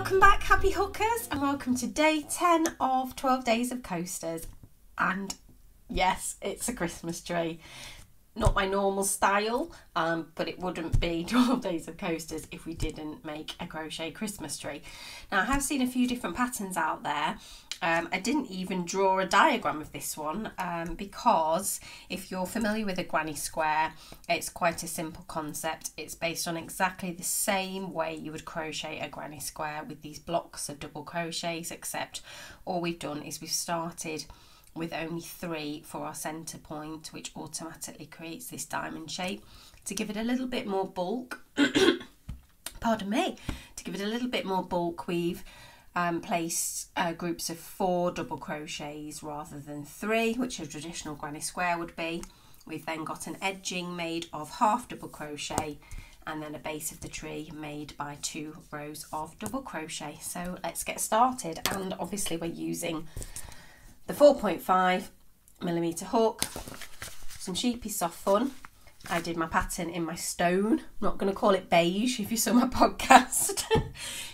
Welcome back, happy hookers, and welcome to day 10 of 12 days of coasters. And yes, it's a Christmas tree. Not my normal style, but it wouldn't be 12 days of coasters if we didn't make a crochet Christmas tree. Now, I have seen a few different patterns out there. I didn't even draw a diagram of this one because if you're familiar with a granny square, it's quite a simple concept. It's based on exactly the same way you would crochet a granny square with these blocks of double crochets, except all we've done is we've started with only 3 for our centre point, which automatically creates this diamond shape. To give it a little bit more bulk, pardon me, to give it a little bit more bulk, we've placed groups of 4 double crochets rather than 3, which a traditional granny square would be. We've then got an edging made of half double crochet and then a base of the tree made by 2 rows of double crochet. So let's get started, and obviously we're using the 4.5mm hook, some Scheepjes SoftFun. I did my pattern in my stone. I'm not going to call it beige. If you saw my podcast,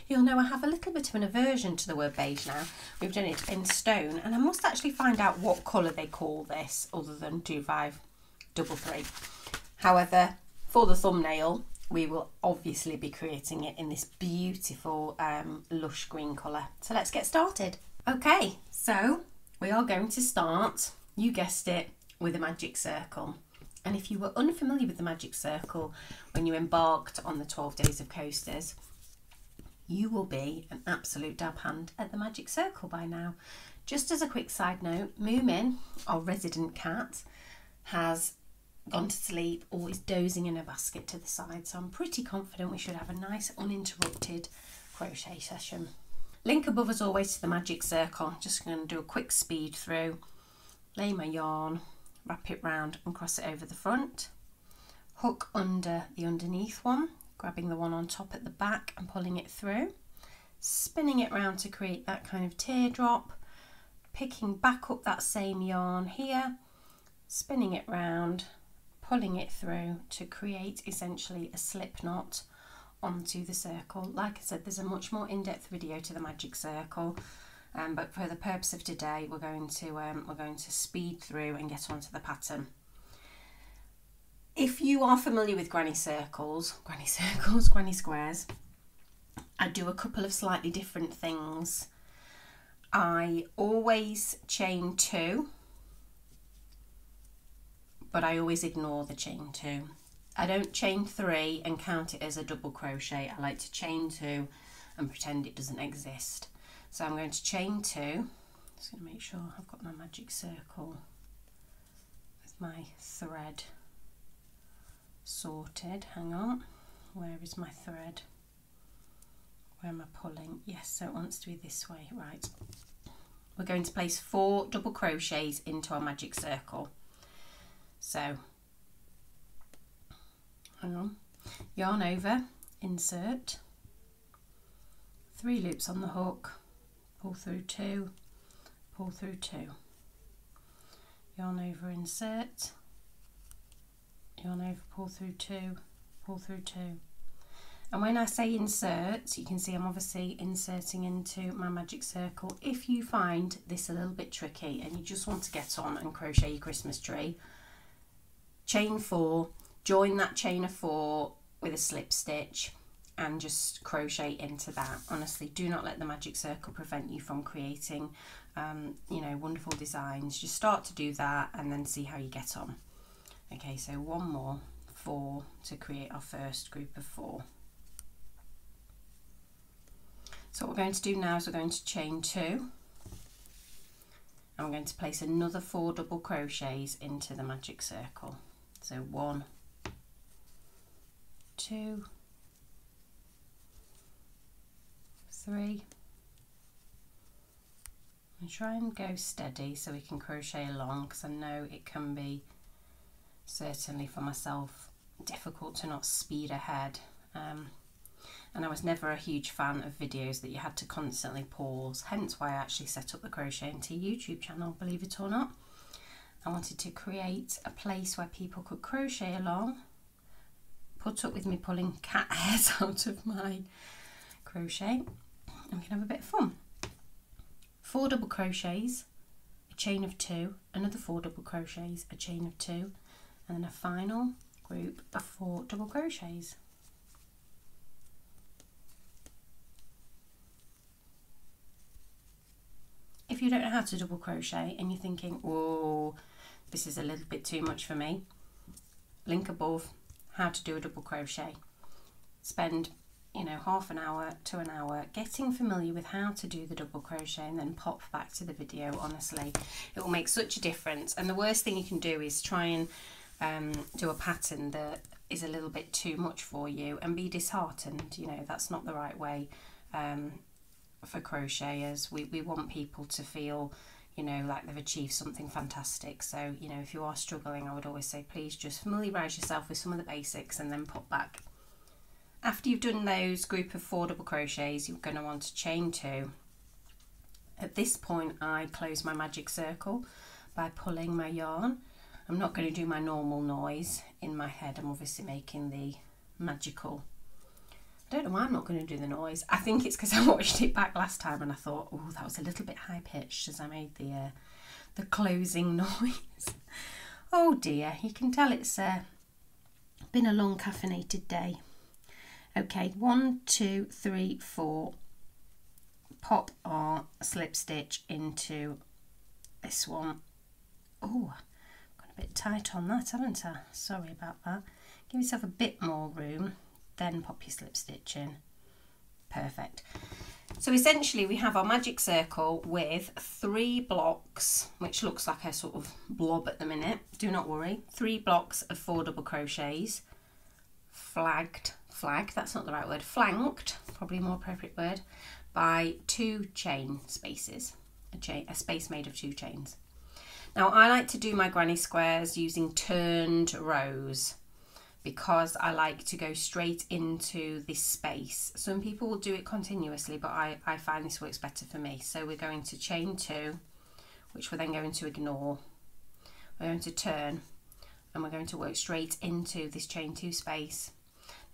you'll know I have a little bit of an aversion to the word beige now. We've done it in stone, and I must actually find out what colour they call this other than 2533. However, for the thumbnail, we will obviously be creating it in this beautiful lush green colour. So let's get started. Okay, so we are going to start, you guessed it, with a magic circle. And if you were unfamiliar with the magic circle when you embarked on the 12 days of coasters, you will be an absolute dab hand at the magic circle by now. Just as a quick side note, Moomin, our resident cat, has gone to sleep or is dozing in a basket to the side, so I'm pretty confident we should have a nice uninterrupted crochet session. Link above as always to the magic circle. Just going to do a quick speed through, lay my yarn, wrap it round and cross it over the front, hook under the underneath one, grabbing the one on top at the back and pulling it through, spinning it round to create that kind of teardrop, picking back up that same yarn here, spinning it round, pulling it through to create essentially a slip knot onto the circle. Like I said, there's a much more in-depth video to the magic circle, but for the purpose of today, we're going to speed through and get onto the pattern. If you are familiar with granny squares, I do a couple of slightly different things. I always chain 2, but I always ignore the chain 2. I don't chain 3 and count it as a double crochet. I like to chain 2 and pretend it doesn't exist. So I'm going to chain 2. Just going to make sure I've got my magic circle with my thread sorted. Hang on, where is my thread? Where am I pulling? Yes, so it wants to be this way, right. We're going to place 4 double crochets into our magic circle. So hang on, yarn over, insert, 3 loops on the hook, pull through 2, pull through 2, yarn over, insert, yarn over, pull through 2, pull through 2. And when I say insert, you can see I'm obviously inserting into my magic circle. If you find this a little bit tricky and you just want to get on and crochet your Christmas tree, chain 4, join that chain of 4 with a slip stitch and just crochet into that. Honestly, do not let the magic circle prevent you from creating wonderful designs. Just start to do that and then see how you get on. Okay, so one more 4 to create our first group of 4. So what we're going to do now is we're going to chain 2 and we're going to place another 4 double crochets into the magic circle. So 1, 2, 3, and try and go steady so we can crochet along, because I know it can be, certainly for myself, difficult to not speed ahead, and I was never a huge fan of videos that you had to constantly pause, hence why I actually set up the Crochet & Tea YouTube channel, believe it or not. I wanted to create a place where people could crochet along, put up with me pulling cat hairs out of my crochet, and we can have a bit of fun. 4 double crochets, a chain of 2, another 4 double crochets, a chain of 2, and then a final group of 4 double crochets. If you don't know how to double crochet and you're thinking, oh, this is a little bit too much for me, link above, how to do a double crochet. Spend, you know, half an hour to an hour getting familiar with how to do the double crochet and then pop back to the video. Honestly, it will make such a difference. And the worst thing you can do is try and do a pattern that is a little bit too much for you and be disheartened. You know, that's not the right way for crocheters. We want people to feel, you know, like they've achieved something fantastic. So, you know, if you are struggling, I would always say please just familiarise yourself with some of the basics and then pop back. After you've done those group of 4 double crochets, you're going to want to chain 2. At this point, I close my magic circle by pulling my yarn. I'm not going to do my normal noise in my head. I'm obviously making the magical. I don't know why I'm not going to do the noise. I think it's because I watched it back last time and I thought, oh, that was a little bit high pitched as I made the closing noise. Oh dear, you can tell it's been a long caffeinated day. Okay, 1, 2, 3, 4. Pop our slip stitch into this one. Oh, got a bit tight on that, haven't I? Sorry about that. Give yourself a bit more room, then pop your slip stitch in. Perfect. So essentially we have our magic circle with 3 blocks, which looks like a sort of blob at the minute. Do not worry. 3 blocks of 4 double crochets, flanked, that's not the right word, flanked, probably a more appropriate word, by 2 chain spaces, a space made of 2 chains. Now I like to do my granny squares using turned rows because I like to go straight into this space. Some people will do it continuously, but I find this works better for me. So we're going to chain 2, which we're then going to ignore. We're going to turn and we're going to work straight into this chain 2 space.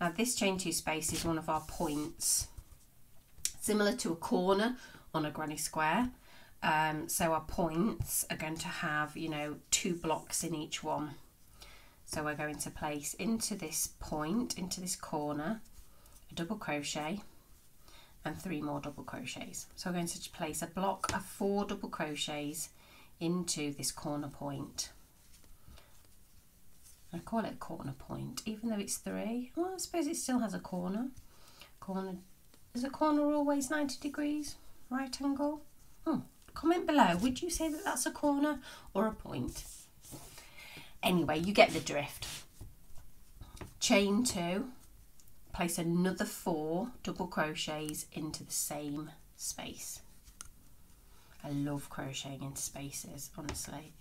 Now this chain 2 space is one of our points, similar to a corner on a granny square. So our points are going to have, you know, 2 blocks in each one. So we're going to place into this point, into this corner, a double crochet and 3 more double crochets. So we're going to place a block of 4 double crochets into this corner point. I call it a corner point, even though it's 3. Well, I suppose it still has a corner. Is a corner always 90 degrees? Right angle? Comment below, would you say that that's a corner or a point? Anyway, you get the drift. Chain 2, place another 4 double crochets into the same space. I love crocheting into spaces, honestly.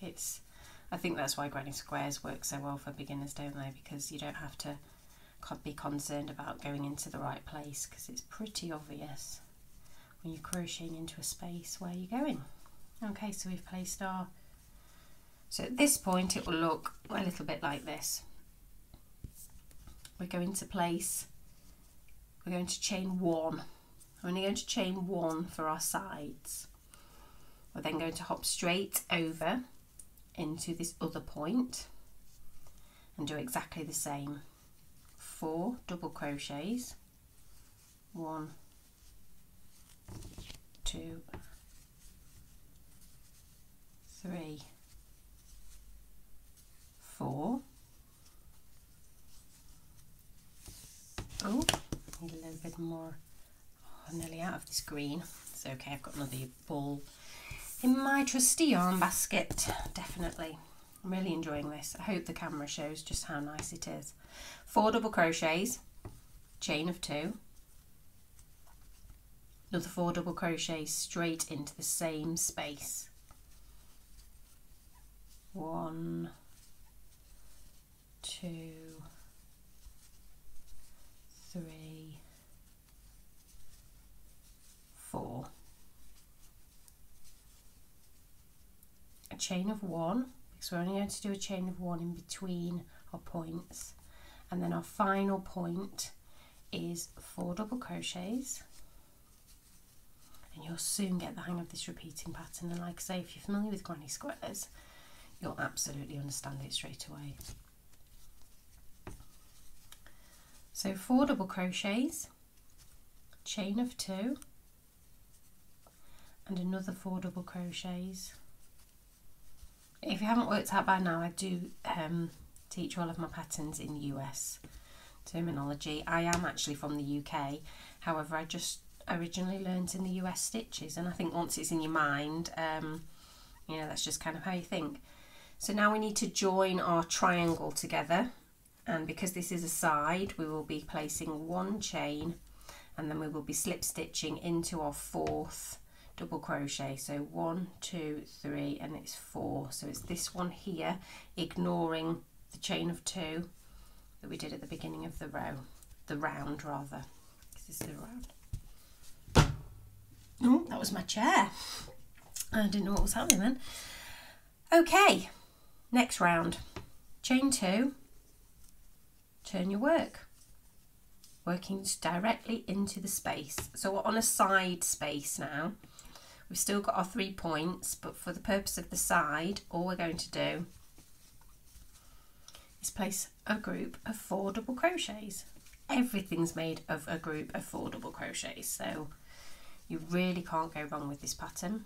I think that's why granny squares work so well for beginners, don't they? Because you don't have to be concerned about going into the right place, because it's pretty obvious when you're crocheting into a space where you're going. Okay, so we've placed our... So at this point it will look a little bit like this. We're going to chain 1. We're only going to chain 1 for our sides. We're then going to hop straight over into this other point and do exactly the same. 4 double crochets, 1, 2, 3, 4. Oh, need a little bit more. Oh, I'm nearly out of this green. It's okay, I've got another ball in my trusty yarn basket. Definitely. I'm really enjoying this. I hope the camera shows just how nice it is. 4 double crochets, chain of 2, another 4 double crochets straight into the same space. 1, 2, 3, 4. A chain of 1, because we're only going to do a chain of 1 in between our points, and then our final point is 4 double crochets, and you'll soon get the hang of this repeating pattern. And like I say, if you're familiar with granny squares, you'll absolutely understand it straight away. So 4 double crochets, chain of 2, and another 4 double crochets. If you haven't worked out by now, I do teach all of my patterns in US terminology. I am actually from the UK, however I just originally learned in the US stitches, and I think once it's in your mind, you know, that's just kind of how you think. So now we need to join our triangle together, and because this is a side, we will be placing 1 chain, and then we will be slip stitching into our 4th double crochet. So 1, 2, 3, and it's 4. So it's this one here, ignoring the chain of 2 that we did at the beginning of the row, the round rather. This is the round. Oh, that was my chair. I didn't know what was happening then. Okay, next round. Chain 2, turn your work, working directly into the space. So we're on a side space now. We've still got our 3 points, but for the purpose of the side, all we're going to do is place a group of 4 double crochets. Everything's made of a group of 4 double crochets, so you really can't go wrong with this pattern.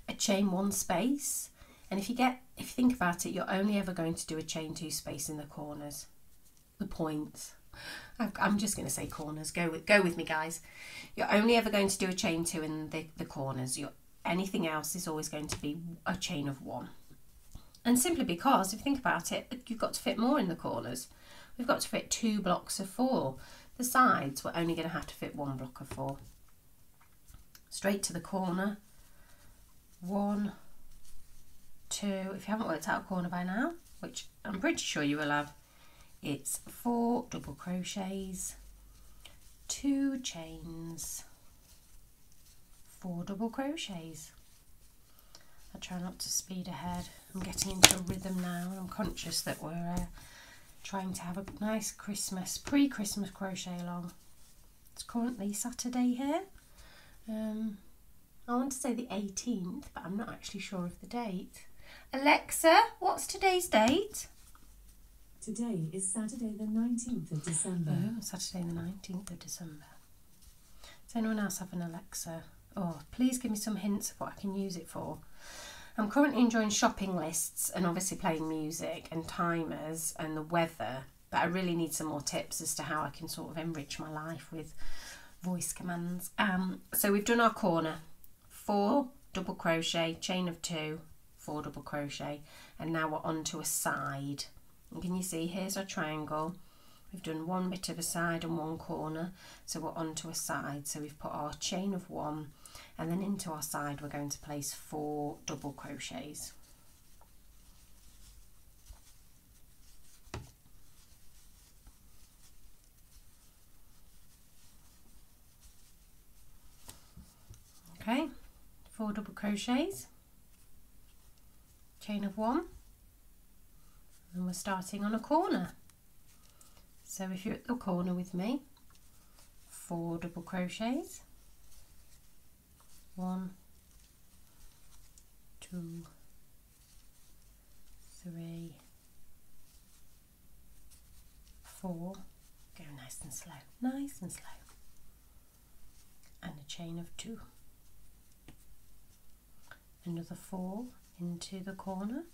A chain 1 space, and if you think about it, you're only ever going to do a chain 2 space in the corners, the points. I'm just going to say corners. Go with me, guys. You're only ever going to do a chain 2 in the corners. Anything else is always going to be a chain of 1. And simply because, if you think about it, you've got to fit more in the corners. We've got to fit 2 blocks of 4. The sides, we're only going to have to fit 1 block of 4. Straight to the corner. 1, 2. If you haven't worked out a corner by now, which I'm pretty sure you will have, it's 4 double crochets, 2 chains, 4 double crochets. I try not to speed ahead. I'm getting into a rhythm now, and I'm conscious that we're trying to have a nice Christmas, pre-Christmas crochet along. It's currently Saturday here. I want to say the 18th, but I'm not actually sure of the date. Alexa, what's today's date? Today is Saturday the 19th of December. Oh, Saturday the 19th of December. Does anyone else have an Alexa? Oh, please give me some hints of what I can use it for. I'm currently enjoying shopping lists and obviously playing music and timers and the weather, but I really need some more tips as to how I can sort of enrich my life with voice commands. So we've done our corner. 4 double crochet, chain of 2, 4 double crochet, and now we're on to a side. And can you see, here's our triangle. We've done 1 bit of a side and 1 corner, so we're on to a side. So we've put our chain of 1, and then into our side we're going to place 4 double crochets. Okay, 4 double crochets, chain of 1, and we're starting on a corner. So if you're at the corner with me, 4 double crochets, 1, 2, 3, 4, go nice and slow, and a chain of 2. Another 4 into the corner,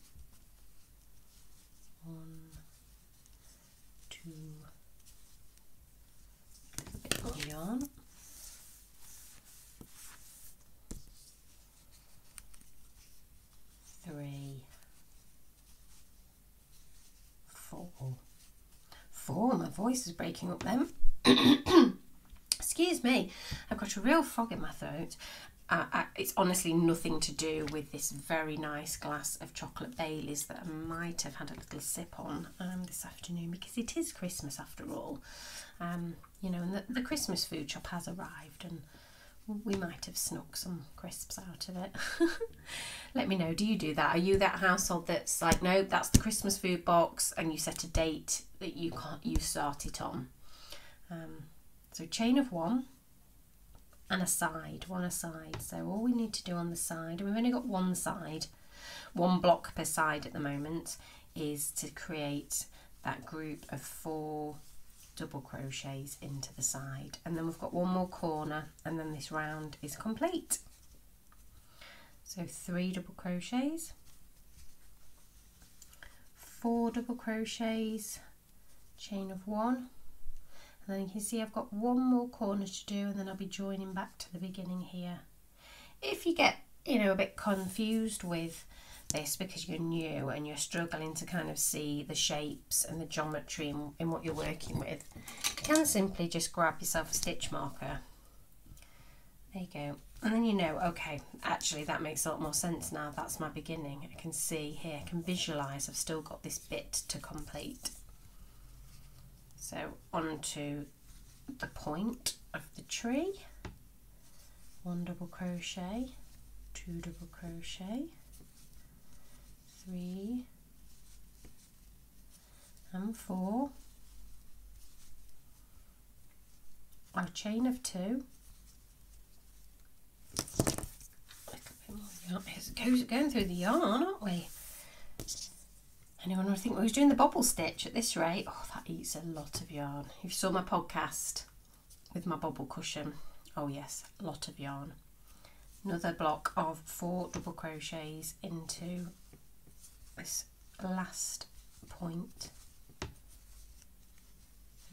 1, 2, a bit more yarn, 3, 4. 4, my voice is breaking up then. Excuse me, I've got a real frog in my throat. It's honestly nothing to do with this very nice glass of chocolate Baileys that I might have had a little sip on this afternoon, because it is Christmas after all. You know, and the Christmas food shop has arrived, and we might have snuck some crisps out of it. Let me know, do you do that? Are you that household that's like, no, that's the Christmas food box, and you set a date that you start it on? So chain of 1, and a side, one aside. So all we need to do on the side, and we've only got one side, one block per side at the moment, is to create that group of 4 double crochets into the side, and then we've got one more corner, and then this round is complete. So 3 double crochets, 4 double crochets, chain of 1, and then you can see I've got one more corner to do, and then I'll be joining back to the beginning here. If you get, you know, a bit confused with this because you're new and you're struggling to kind of see the shapes and the geometry in what you're working with, you can simply just grab yourself a stitch marker. There you go. And then you know, okay, actually that makes a lot more sense now. That's my beginning. I can see here, I can visualise I've still got this bit to complete. So onto the point of the tree. 1 double crochet, 2 double crochet, 3 and 4, a chain of 2. It's going through the yarn, aren't we? Anyone would think we was doing the bobble stitch at this rate. Oh, that eats a lot of yarn. If you saw my podcast with my bobble cushion, oh yes, a lot of yarn. Another block of 4 double crochets into this last point.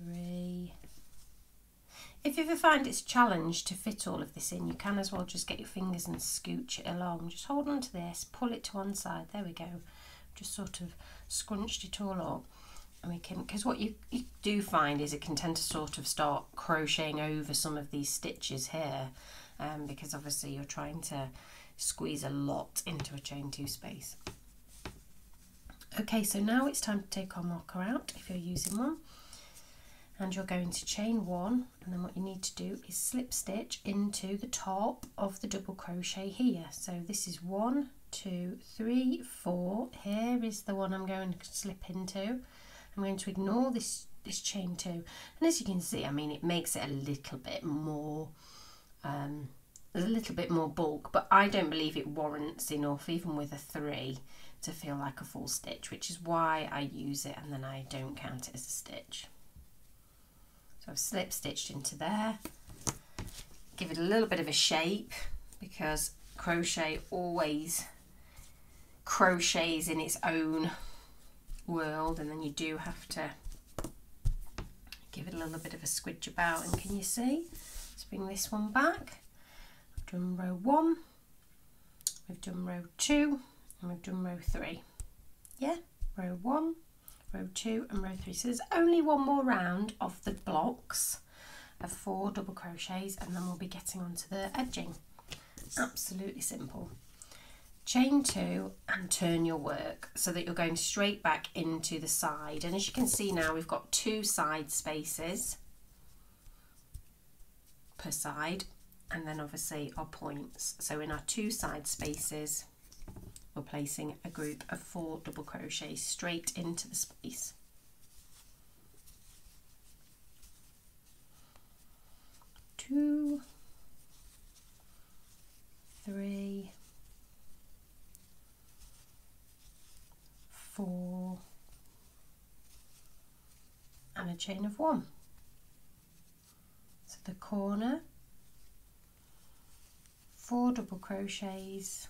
3. If you ever find it's a challenge to fit all of this in, you can as well just get your fingers and scooch it along. Just hold on to this, pull it to one side. There we go. Just sort of scrunched it all up. And we can, because what you do find is it can tend to sort of start crocheting over some of these stitches here, because obviously you're trying to squeeze a lot into a chain 2 space. Okay, so now it's time to take our marker out if you're using one. And you're going to chain 1, and then what you need to do is slip stitch into the top of the double crochet here. So this is 1, 2, 3, 4. Here is the one I'm going to slip into. I'm going to ignore this chain 2, and as you can see, I mean, it makes it a little bit more there's a little bit more bulk, but I don't believe it warrants enough, even with a 3, to feel like a full stitch, which is why I use it and then I don't count it as a stitch. So I've slip stitched into there, give it a little bit of a shape, because crochet always crochets in its own world, and then you do have to give it a little bit of a squidge about. And can you see? Let's bring this one back. I've done row 1, we've done row 2, and we've done row 3. Yeah, row 1, row 2 and row 3. So there's only one more round of the blocks of 4 double crochets, and then we'll be getting onto the edging. Absolutely simple. Chain 2 and turn your work so that you're going straight back into the side. And as you can see now, we've got 2 side spaces per side, and then obviously our points. So in our 2 side spaces, we're placing a group of 4 double crochets straight into the space. Two, 3, 4, and a chain of 1. So the corner, 4 double crochets,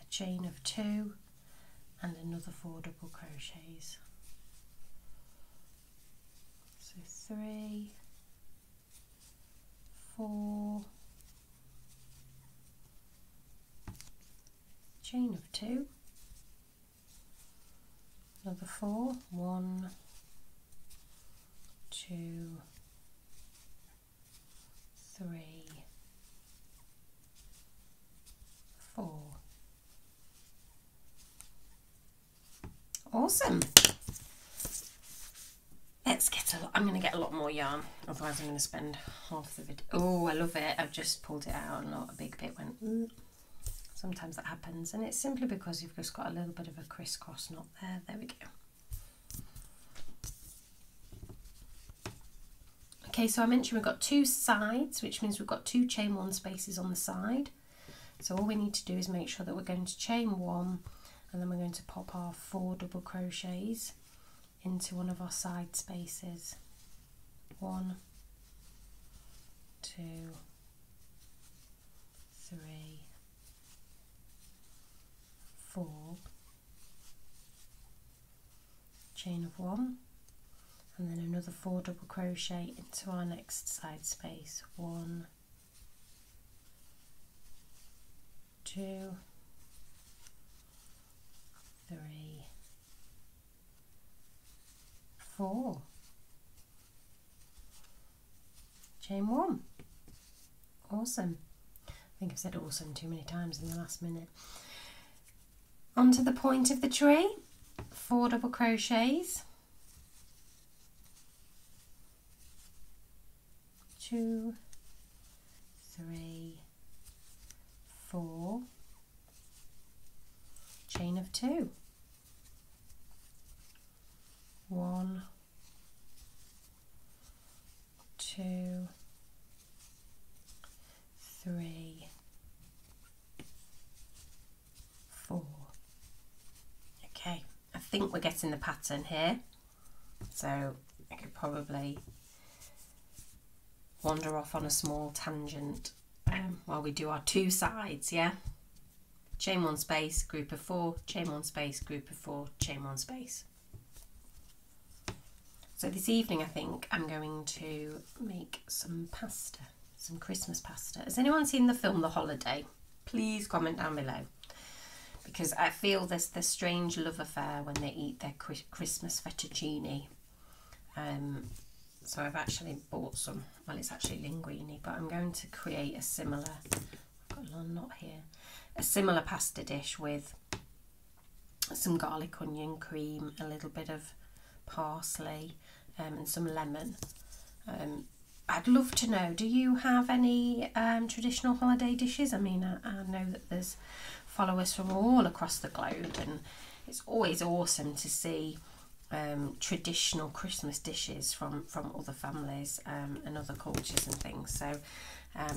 a chain of 2, and another 4 double crochets. So 3, 4, chain of 2, another 4, 1, 2, 3, 4. Awesome. Let's get I'm going to get a lot more yarn, otherwise I'm going to spend half the video. Oh, I love it. I've just pulled it out and a big bit went. Sometimes that happens, and it's simply because you've just got a little bit of a crisscross knot there. There we go. Okay, so I mentioned we've got 2 sides, which means we've got 2 chain 1 spaces on the side. So all we need to do is make sure that we're going to chain 1, and then we're going to pop our 4 double crochets into one of our side spaces. 1, 2, 3, 4, chain of 1, and then another 4 double crochet into our next side space. 1, 2, 3, 4, chain 1. Awesome. I think I've said awesome too many times in the last minute. Onto the point of the tree, 4 double crochets, 2, 3, 4, chain of 2, 1, 2, 3, 4. Okay, I think we're getting the pattern here, so I could probably wander off on a small tangent while we do our 2 sides. Yeah, chain 1 space, group of 4, chain 1 space, group of 4, chain 1 space. So this evening I think I'm going to make some pasta, some Christmas pasta. Has anyone seen the film The Holiday? Please comment down below, because I feel there's this strange love affair when they eat their Christmas fettuccine. So I've actually bought some, well, it's actually linguine, but I'm going to create a similar, I've got a little knot here, a similar pasta dish with some garlic onion cream, a little bit of parsley, and some lemon. I'd love to know, do you have any traditional holiday dishes? I mean, I know that there's followers from all across the globe, and it's always awesome to see traditional Christmas dishes from other families and other cultures and things. So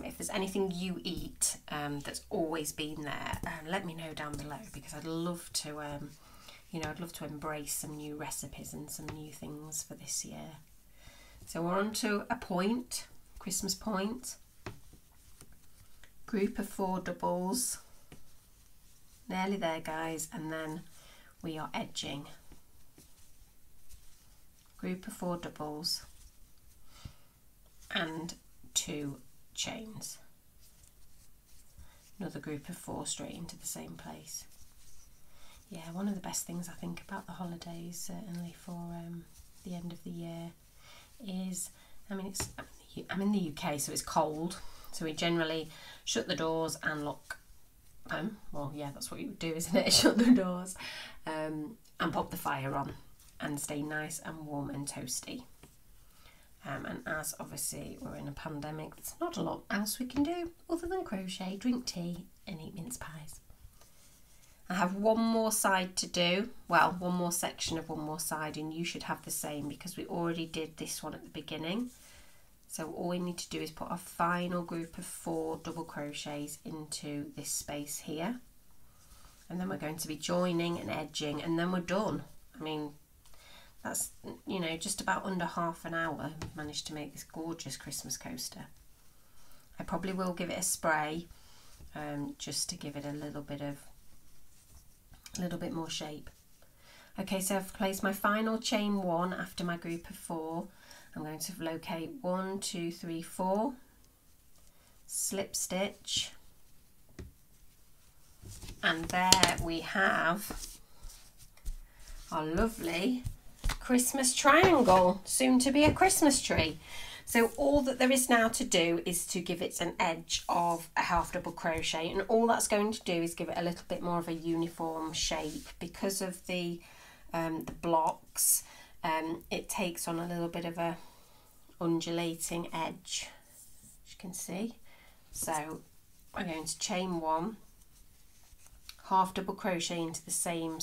if there's anything you eat that's always been there, let me know down below, because I'd love to I'd love to embrace some new recipes and some new things for this year. So we're on to a point, Christmas point, group of 4 doubles, nearly there guys, and then we are edging. Group of 4 doubles and 2 chains. Another group of 4 straight into the same place. Yeah, one of the best things I think about the holidays, certainly for the end of the year, is, I'm in the UK, so it's cold, so we generally shut the doors and lock them. Well, yeah, that's what you would do, isn't it? Shut the doors and pop the fire on and stay nice and warm and toasty. And as obviously we're in a pandemic, there's not a lot else we can do other than crochet, drink tea and eat mince pies. I have one more side to do, well, one more section of one more side, and you should have the same because we already did this one at the beginning. So all we need to do is put our final group of 4 double crochets into this space here, and then we're going to be joining and edging, and then we're done. I mean, that's, you know, just about under half an hour we've managed to make this gorgeous Christmas coaster. I probably will give it a spray just to give it a little bit more shape. Okay, so I've placed my final chain 1 after my group of 4. I'm going to locate 1, 2, 3, 4, slip stitch, and there we have our lovely Christmas triangle, soon to be a Christmas tree. So all that there is now to do is to give it an edge of a half double crochet, and all that's going to do is give it a little bit more of a uniform shape. Because of the blocks, it takes on a little bit of a undulating edge, as you can see. So I'm going to chain 1, half double crochet into the same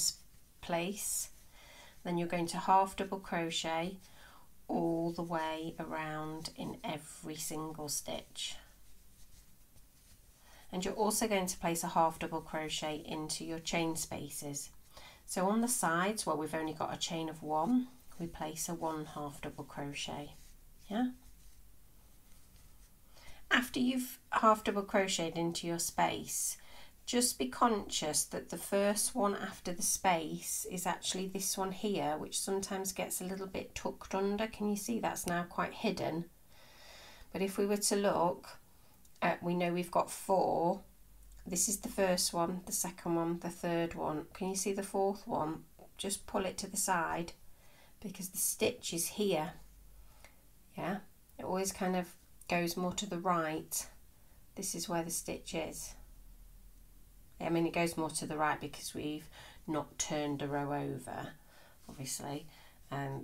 place, then you're going to half double crochet, all the way around in every single stitch. And you're also going to place a half double crochet into your chain spaces. So on the sides where we've only got a chain of 1, we place a 1 half double crochet. Yeah. After you've half double crocheted into your space, just be conscious that the first one after the space is actually this one here, which sometimes gets a little bit tucked under. Can you see that's now quite hidden? But if we were to look, we know we've got 4. This is the first one, the second one, the third one. Can you see the fourth one? Just pull it to the side because the stitch is here. Yeah, it always kind of goes more to the right. This is where the stitch is. I mean, it goes more to the right because we've not turned the row over, obviously,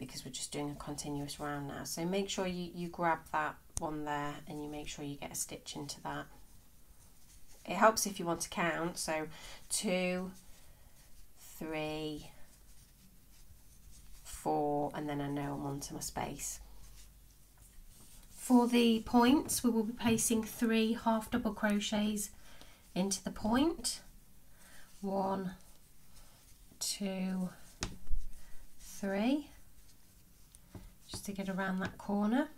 because we're just doing a continuous round now. So make sure you grab that one there and you make sure you get a stitch into that. It helps if you want to count, so 2, 3, 4, and then I know I'm onto my space. For the points, we will be placing 3 half double crochets into the point. 1, 2, 3, just to get around that corner.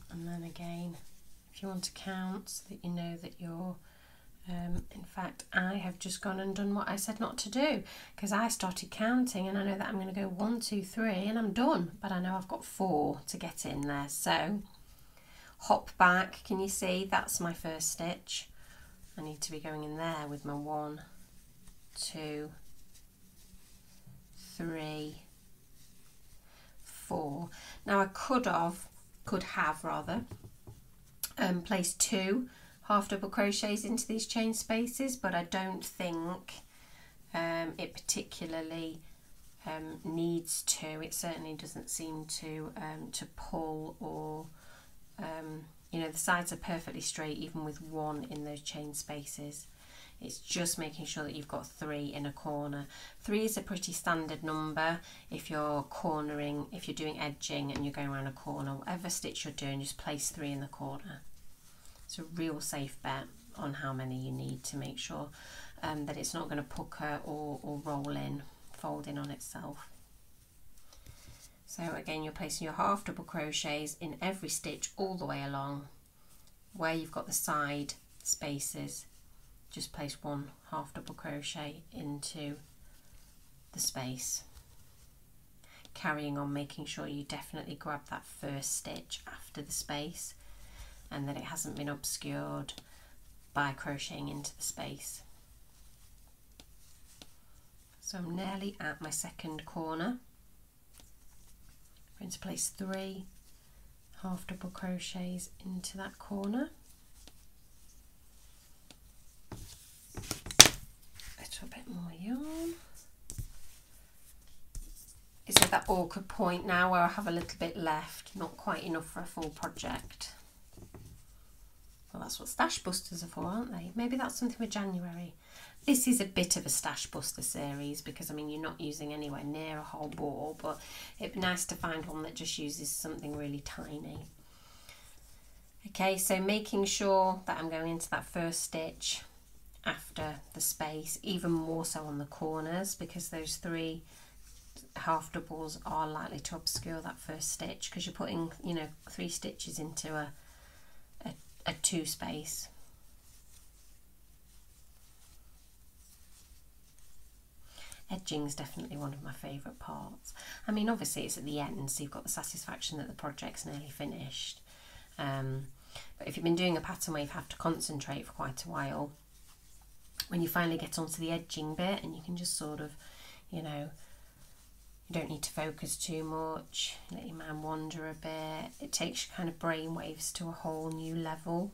And then again, if you want to count so that you know that you're, in fact, I have just gone and done what I said not to do because I started counting and I know that I'm going to go 1, 2, 3 and I'm done, but I know I've got 4 to get in there. So hop back, can you see that's my first stitch? I need to be going in there with my 1, 2, 3, 4. Now I could have placed 2 half double crochets into these chain spaces, but I don't think it particularly needs to. It certainly doesn't seem to pull or you know, the sides are perfectly straight even with 1 in those chain spaces. It's just making sure that you've got 3 in a corner. 3 is a pretty standard number if you're cornering, if you're doing edging and you're going around a corner. Whatever stitch you're doing, just place 3 in the corner. It's a real safe bet on how many you need to make sure that it's not going to pucker or roll in, fold in on itself. So again, you're placing your half double crochets in every stitch all the way along. Where you've got the side spaces, just place 1 half double crochet into the space. Carrying on, making sure you definitely grab that first stitch after the space and that it hasn't been obscured by crocheting into the space. So I'm nearly at my second corner. I'm going to place 3 half double crochets into that corner. A little bit more yarn. It's at that awkward point now where I have a little bit left, not quite enough for a full project. Well, that's what stash busters are for, aren't they? Maybe that's something for January. This is a bit of a stash buster series because, I mean, you're not using anywhere near a whole ball, but it'd be nice to find one that just uses something really tiny. Okay, so making sure that I'm going into that first stitch after the space, even more so on the corners because those 3 half doubles are likely to obscure that first stitch because you're putting, you know, 3 stitches into a 2 space. Edging is definitely one of my favourite parts. I mean, obviously it's at the end, so you've got the satisfaction that the project's nearly finished. But if you've been doing a pattern where you've had to concentrate for quite a while, when you finally get onto the edging bit and you can just sort of, you know, you don't need to focus too much, let your mind wander a bit. It takes your kind of brain waves to a whole new level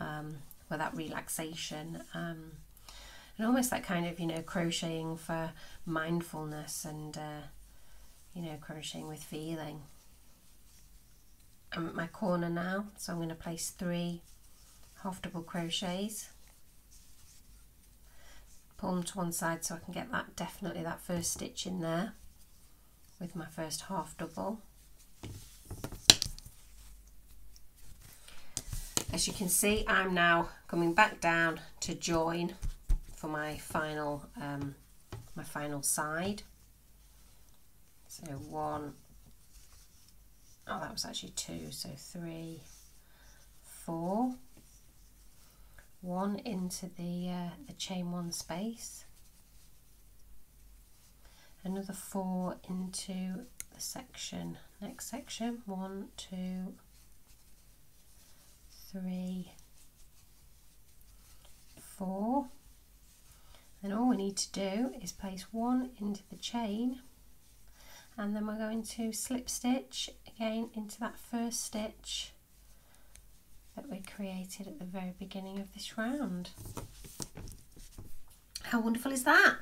with that relaxation. And almost that kind of, you know, crocheting for mindfulness and, you know, crocheting with feeling. I'm at my corner now, so I'm going to place 3 half double crochets. Pull them to one side so I can get that, definitely that first stitch in there. with my first half double. As you can see, I'm now coming back down to join for my final side. So 1, oh that was actually 2, so 3, 4, 1 into the chain 1 space, another 4 into the section, next section, 1, 2, 3, 4, and all we need to do is place 1 into the chain, and then we're going to slip stitch again into that first stitch that we created at the very beginning of this round. How wonderful is that?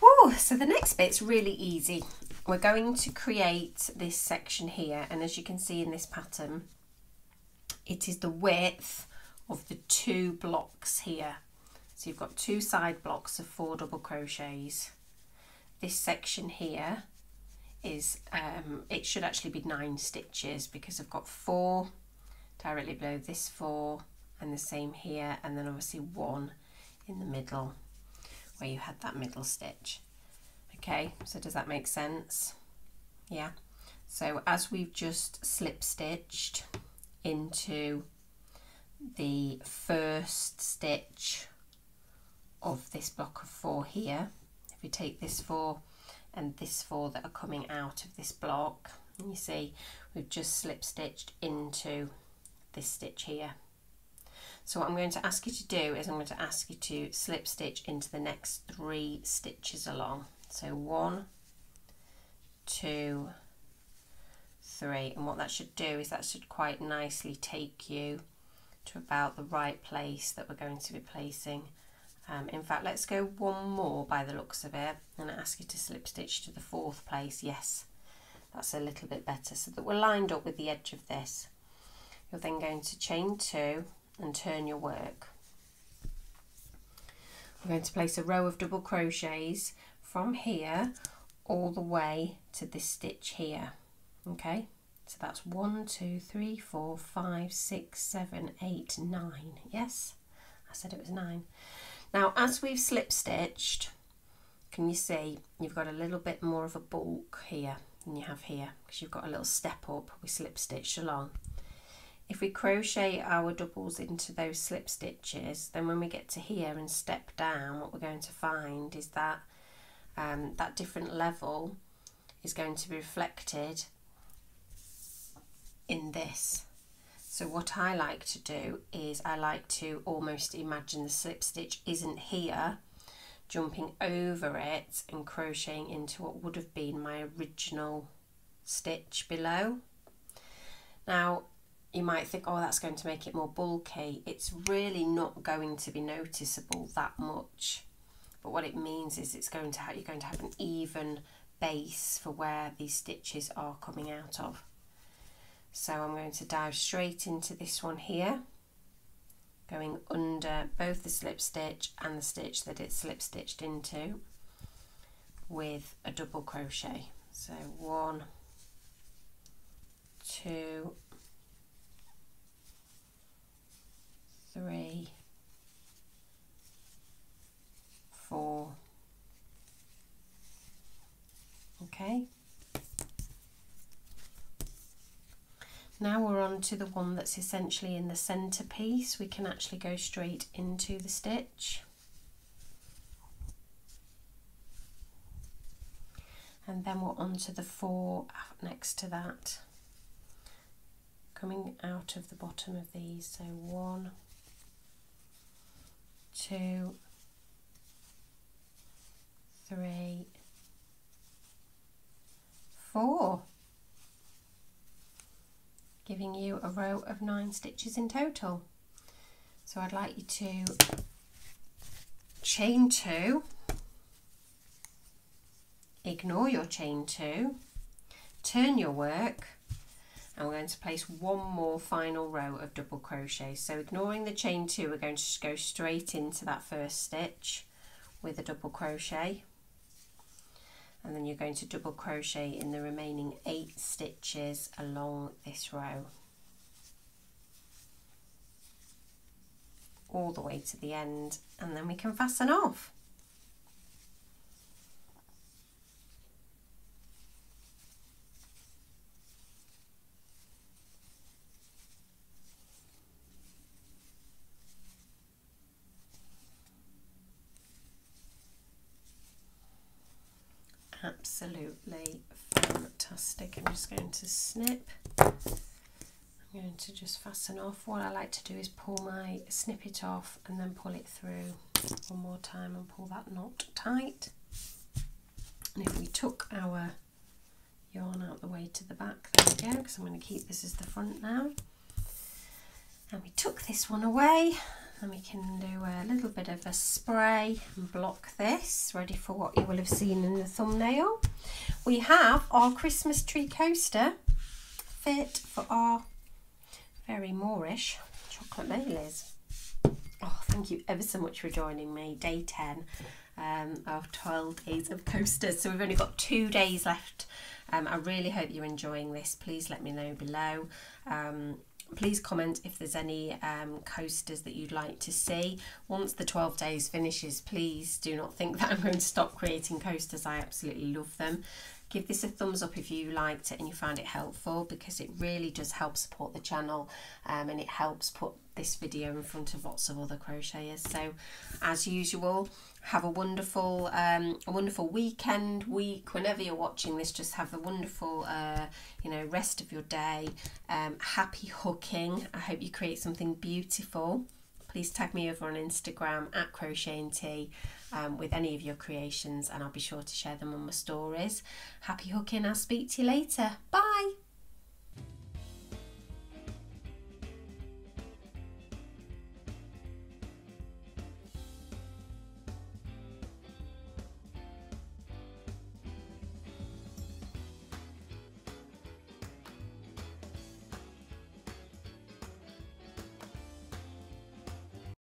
Woo, so the next bit's really easy. We're going to create this section here, and as you can see in this pattern, it is the width of the 2 blocks here. So you've got 2 side blocks of 4 double crochets. This section here is, it should actually be 9 stitches because I've got 4 directly below this 4 and the same here, and then obviously 1 in the middle where you had that middle stitch. Okay, so does that make sense? Yeah. So as we've just slip stitched into the first stitch of this block of 4 here, if you take this 4 and this 4 that are coming out of this block, and you see we've just slip stitched into this stitch here. So what I'm going to ask you to do is I'm going to ask you to slip stitch into the next 3 stitches along. So 1, 2, 3, and what that should do is that should quite nicely take you to about the right place that we're going to be placing. In fact, let's go 1 more by the looks of it, and I ask you to slip stitch to the 4th place. Yes, that's a little bit better, so that we're lined up with the edge of this. You're then going to chain 2 and turn your work. We're going to place a row of double crochets from here all the way to this stitch here. Okay, so that's 1, 2, 3, 4, 5, 6, 7, 8, 9. Yes, I said it was 9. Now, as we've slip stitched, can you see you've got a little bit more of a bulk here than you have here because you've got a little step up. We slip stitched along. If we crochet our doubles into those slip stitches, then when we get to here and step down, what we're going to find is that that different level is going to be reflected in this. So what I like to do is I like to almost imagine the slip stitch isn't here, jumping over it and crocheting into what would have been my original stitch below. Now you might think, oh, that's going to make it more bulky. It's really not going to be noticeable that much, but what it means is it's going to have, you're going to have an even base for where these stitches are coming out of. So I'm going to dive straight into this one here, going under both the slip stitch and the stitch that it's slip stitched into with a double crochet. So 1, 2, 3, 4. Okay. Now we're on to the one that's essentially in the centre piece. We can actually go straight into the stitch. And then we're on to the 4 next to that, coming out of the bottom of these. So 1, 2, 3, 4. Giving you a row of 9 stitches in total. So I'd like you to chain 2, ignore your chain 2, turn your work, and we're going to place 1 more final row of double crochet. So ignoring the chain 2, we're going to go straight into that first stitch with a double crochet, and then you're going to double crochet in the remaining 8 stitches along this row, all the way to the end, and then we can fasten off. Absolutely fantastic. I'm just going to snip. I'm going to just fasten off. What I like to do is snip it off and then pull it through one more time and pull that knot tight. And if we took our yarn out the way to the back, there we go, because I'm going to keep this as the front now. And we took this one away, and we can do a little bit of a spray and block this, ready for what you will have seen in the thumbnail. We have our Christmas tree coaster fit for our very Moorish chocolate Baileys. Oh, thank you ever so much for joining me. Day 10 of 12 days of coasters. So we've only got 2 days left. I really hope you're enjoying this. Please let me know below. Please comment if there's any coasters that you'd like to see. Once the 12 days finishes, please do not think that I'm going to stop creating coasters. I absolutely love them. Give this a thumbs up if you liked it and you found it helpful, because it really does help support the channel, and it helps put this video in front of lots of other crocheters. So as usual, have a wonderful weekend, week, whenever you're watching this. Just have a wonderful rest of your day. Happy hooking. I hope you create something beautiful. Please tag me over on Instagram at @crochetandtea with any of your creations, and I'll be sure to share them on my stories. Happy hooking. I'll speak to you later. Bye.